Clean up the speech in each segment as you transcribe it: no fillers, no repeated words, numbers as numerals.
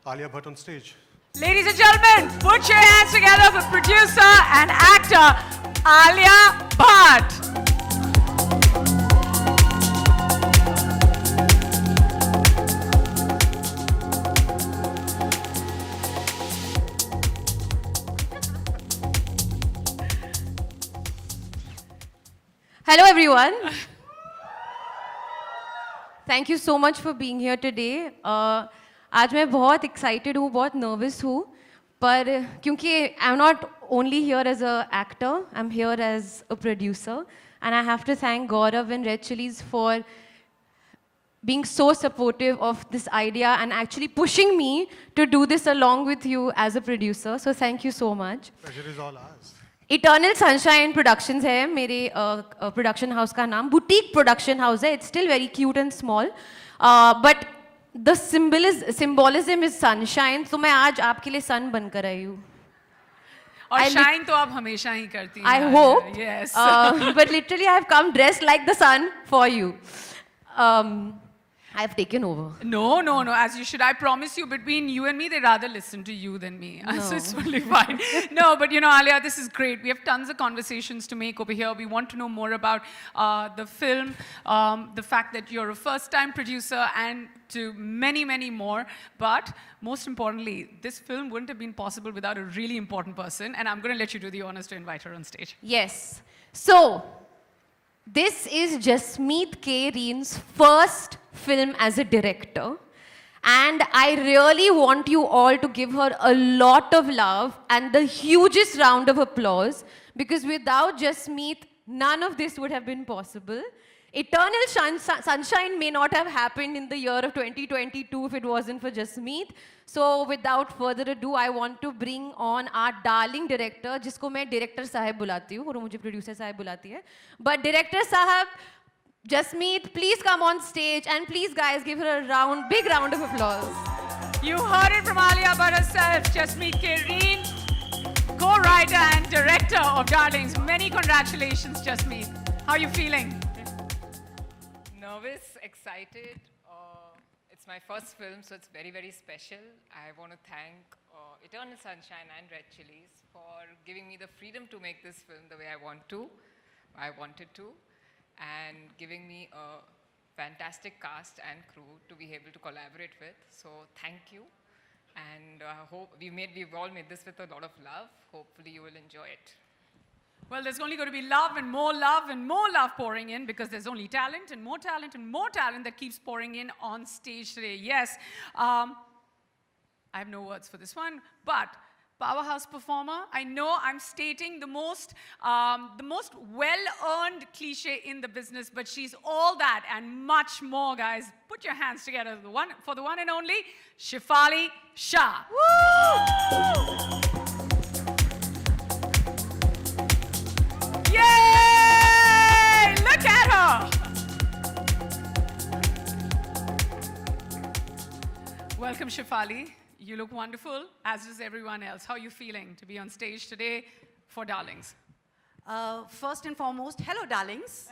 Alia Bhatt on stage. Ladies and gentlemen, put your hands together for producer and actor Alia Bhatt. Hello everyone. Thank you so much for being here today. आज मैं बहुत excited हूँ, बहुत nervous हूँ, पर क्योंकि I'm not only here as an actor, I'm here as a producer, and I have to thank Gaurav and Red Chillies for being so supportive of this idea and actually pushing me to do this along with you as a producer. So thank you so much. Pleasure is all ours. Eternal sunshine productions है मेरे production house का नाम. Boutique production house है. It's still very cute and small, but the symbolism is sunshine. तो मैं आज आपके लिए सन बनकर आई हूँ. और शाइन तो आप हमेशा ही करती हैं. I hope. Yes. But literally I have come dressed like the sun for you. I've taken over. No, as you should. I promise you, between you and me, they rather listen to you than me. No. So it's totally fine. No, but you know, Alia, this is great. We have tons of conversations to make over here. We want to know more about the film, the fact that you're a first-time producer, and to many, many more. But most importantly, this film wouldn't have been possible without a really important person. And I'm going to let you do the honors to invite her on stage. Yes. So, this is Jasmeet K. Reen's first film as a director, and I really want you all to give her a lot of love and the hugest round of applause, because without Jasmeet, none of this would have been possible. Eternal Sunshine may not have happened in the year of 2022 if it wasn't for Jasmeet. So without further ado, I want to bring on our darling director, जिसको मैं director साहब बुलाती हूँ और मुझे producer साहब बुलाती है. But director साहब, Jasmeet, please come on stage, and please guys give her a big round of applause. You heard it from Alia Bhatt herself, Jasmeet K. Reen, co-writer and director of Darlings. Many congratulations, Jasmeet. How are you feeling? Nervous, excited. It's my first film, so it's very, very special. I want to thank Eternal Sunshine and Red Chillies for giving me the freedom to make this film the way I wanted to, and giving me a fantastic cast and crew to be able to collaborate with. So thank you, and we've all made this with a lot of love. Hopefully you will enjoy it. Well, there's only going to be love and more love and more love pouring in, because there's only talent and more talent and more talent that keeps pouring in on stage today. Yes, I have no words for this one, but powerhouse performer. I know I'm stating the most well-earned cliche in the business, but she's all that and much more, guys. Put your hands together for the one and only Shefali Shah. Woo! Yay! Look at her! Welcome, Shefali. You look wonderful, as does everyone else. How are you feeling to be on stage today for Darlings? First and foremost, hello, Darlings.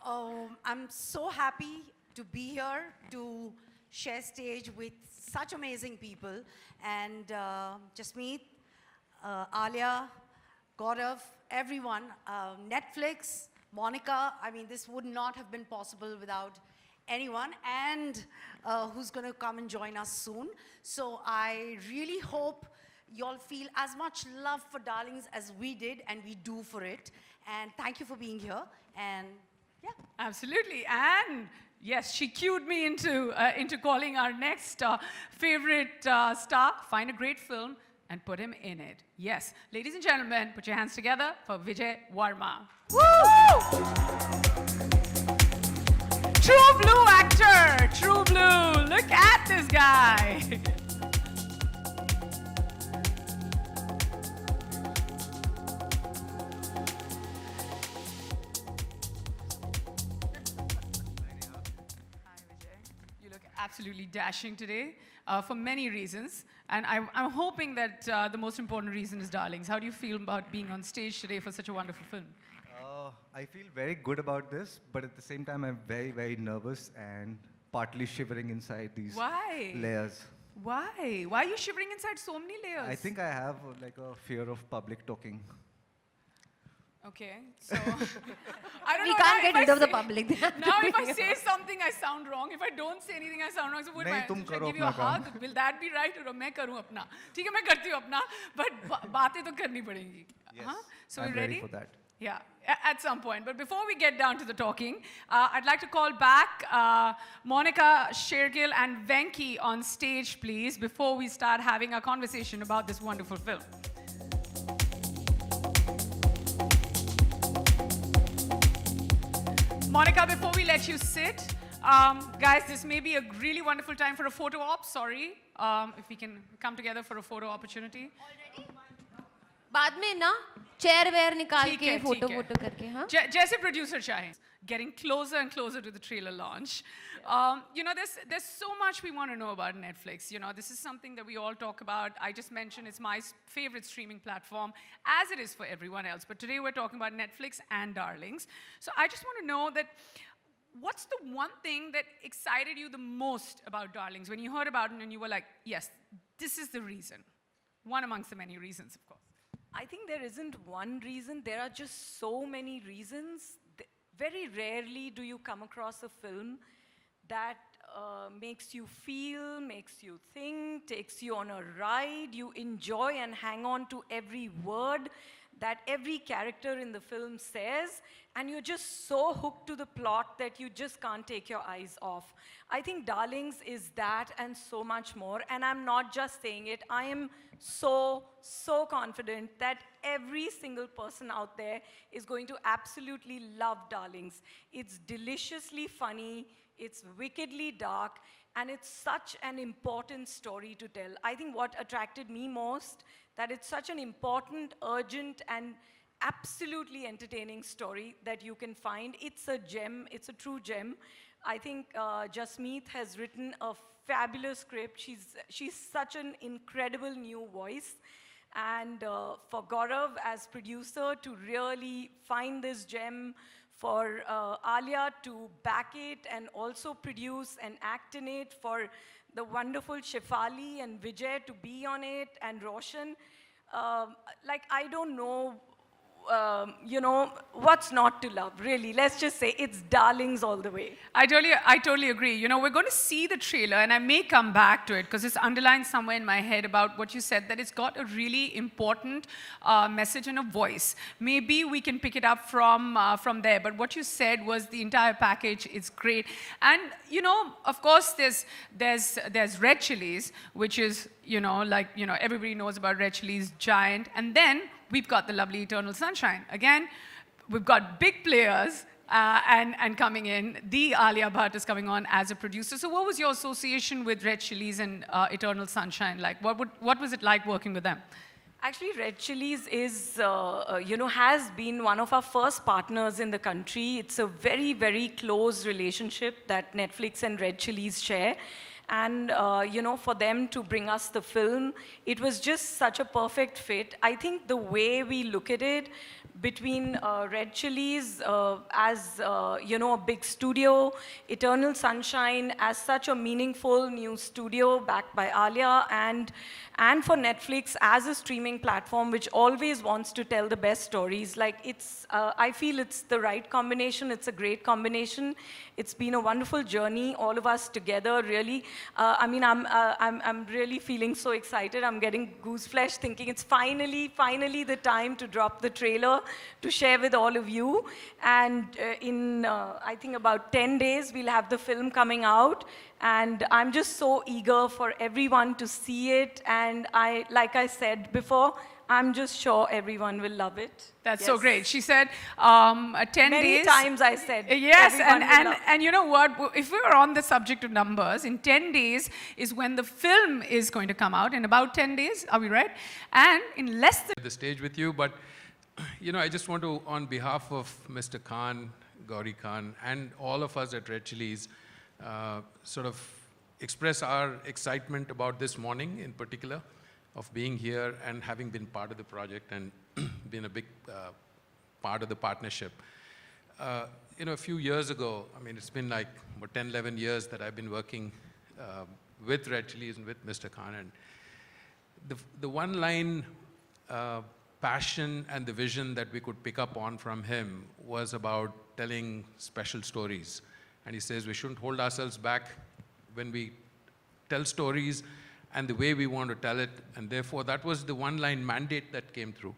I'm so happy to be here to share stage with such amazing people. And Jasmeet, Alia, Gaurav, everyone, Netflix, Monica. I mean, this would not have been possible without anyone, and who's going to come and join us soon. So I really hope y'all feel as much love for Darlings as we did and we do for it. And thank you for being here. And yeah. Absolutely. And yes, she cued me into calling our next favorite star. Find a great film and put him in it. Yes. Ladies and gentlemen, put your hands together for Vijay Varma. Woo! True blue actor, true blue. Look at this guy. Absolutely dashing today for many reasons. And I'm hoping that the most important reason is Darlings. How do you feel about being on stage today for such a wonderful film? I feel very good about this, but at the same time, I'm very, very nervous and partly shivering inside these Why? layers. Why? Why are you shivering inside so many layers? I think I have like a fear of public talking. Okay, so I don't We know. can't now get if rid I of the say- public. They have Now, to if I be- say something, I sound wrong. If I don't say anything, I sound wrong. So, would नहीं, I तुम should I करो give you a अपना काम. hug? Will that be right? Or मैं करूँ अपना? ठीक है, मैं करती हूँ अपना. But बातें तो करनी पड़ेंगी. Yes, So, I'm we ready? ready for that. Yeah, at some point. But before we get down to the talking, I'd like to call back Monica, Shergill, and Venki on stage, please, before we start having a conversation about this wonderful film. Monica, before we let you sit, guys, this may be a really wonderful time for a photo op. Sorry, if we can come together for a photo opportunity. बाद में ना chair where निकाल ठीक के है, photo ठीक है. Photo करके हाँ जैसे producer चाहें. Getting closer and closer to the trailer launch. You know, there's so much we want to know about Netflix. You know, this is something that we all talk about. I just mentioned it's my favorite streaming platform, as it is for everyone else. But today we're talking about Netflix and Darlings. So I just want to know that what's the one thing that excited you the most about Darlings when you heard about it and you were like, yes, this is the reason. One amongst the many reasons, of course. I think there isn't one reason. There are just so many reasons. Very rarely do you come across a film that makes you feel, makes you think, takes you on a ride. You enjoy and hang on to every word that every character in the film says, and you're just so hooked to the plot that you just can't take your eyes off. I think Darlings is that and so much more, and I'm not just saying it. I am so confident that every single person out there is going to absolutely love Darlings. It's deliciously funny, it's wickedly dark, and it's such an important story to tell. I think what attracted me most, that it's such an important, urgent, and absolutely entertaining story that you can find. It's a gem, it's a true gem. I think Jasmeet has written a fabulous script. She's such an incredible new voice. And for Gaurav as producer to really find this gem, for Alia to back it and also produce and act in it, for the wonderful Shefali and Vijay to be on it, and Roshan. Like, I don't know, you know, what's not to love, really. Let's just say it's Darlings all the way. I totally agree. You know, we're going to see the trailer, and I may come back to it because it's underlined somewhere in my head about what you said, that it's got a really important message and a voice. Maybe we can pick it up from there. But what you said was the entire package is great. And, you know, of course, there's Red Chillies, which is, you know, like, you know, everybody knows about Red Chillies, giant. And then we've got the lovely Eternal Sunshine. Again, we've got big players and coming in. The Alia Bhatt is coming on as a producer. So what was your association with Red Chillies and Eternal Sunshine like? What was it like working with them? Actually, Red Chillies is, you know, has been one of our first partners in the country. It's a very, very close relationship that Netflix and Red Chillies share. And, you know, for them to bring us the film, it was just such a perfect fit. I think the way we look at it, between Red Chillies as, you know, a big studio, Eternal Sunshine as such a meaningful new studio backed by Alia, and for Netflix as a streaming platform which always wants to tell the best stories. Like, it's, I feel it's the right combination. It's a great combination. It's been a wonderful journey, all of us together, really. I mean, I'm really feeling so excited. I'm getting goose flesh thinking it's finally the time to drop the trailer to share with all of you. And in, I think about 10 days, we'll have the film coming out. And I'm just so eager for everyone to see it. And like I said before, I'm just sure everyone will love it. That's Yes. so great. She said 10 days. Many times I said. Yes, everyone will love it. and you know what? If we were on the subject of numbers, in 10 days is when the film is going to come out. In about 10 days, are we right? And in less than The stage with you, but you know, I just want to, on behalf of Mr. Khan, Gauri Khan, and all of us at Red Chillies, sort of express our excitement about this morning in particular, of being here and having been part of the project and been a big part of the partnership. You know, a few years ago, I mean, it's been like 10, 11 years that I've been working with Red Chillies and with Mr. Khan. And the one line passion and the vision that we could pick up on from him was about telling special stories. And he says we shouldn't hold ourselves back when we tell stories and the way we want to tell it. And therefore, that was the one-line mandate that came through.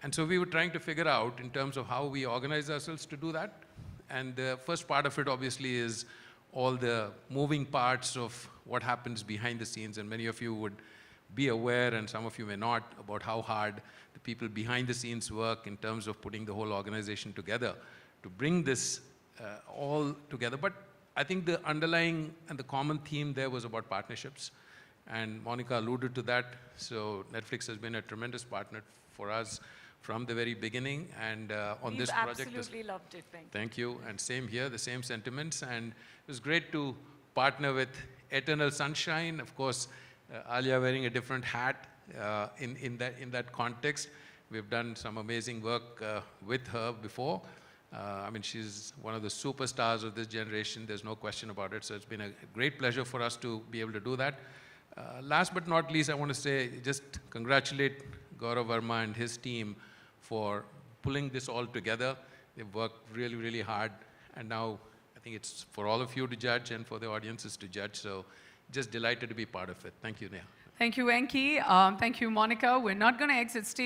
And so we were trying to figure out in terms of how we organize ourselves to do that. And the first part of it, obviously, is all the moving parts of what happens behind the scenes. And many of you would be aware, and some of you may not, about how hard the people behind the scenes work in terms of putting the whole organization together to bring this all together. But I think the underlying and the common theme there was about partnerships. And Monica alluded to that. So Netflix has been a tremendous partner for us from the very beginning. And on this project, We've absolutely loved it. Thank you. And same here, the same sentiments. And it was great to partner with Eternal Sunshine. Of course, Alia wearing a different hat in that context. We've done some amazing work with her before. I mean, she's one of the superstars of this generation. There's no question about it. So it's been a great pleasure for us to be able to do that. Last but not least, I want to say, just congratulate Gaurav Verma and his team for pulling this all together. They've worked really, really hard. And now I think it's for all of you to judge and for the audiences to judge. So just delighted to be part of it. Thank you, Neha. Thank you, Venki. Thank you, Monica. We're not going to exit stage.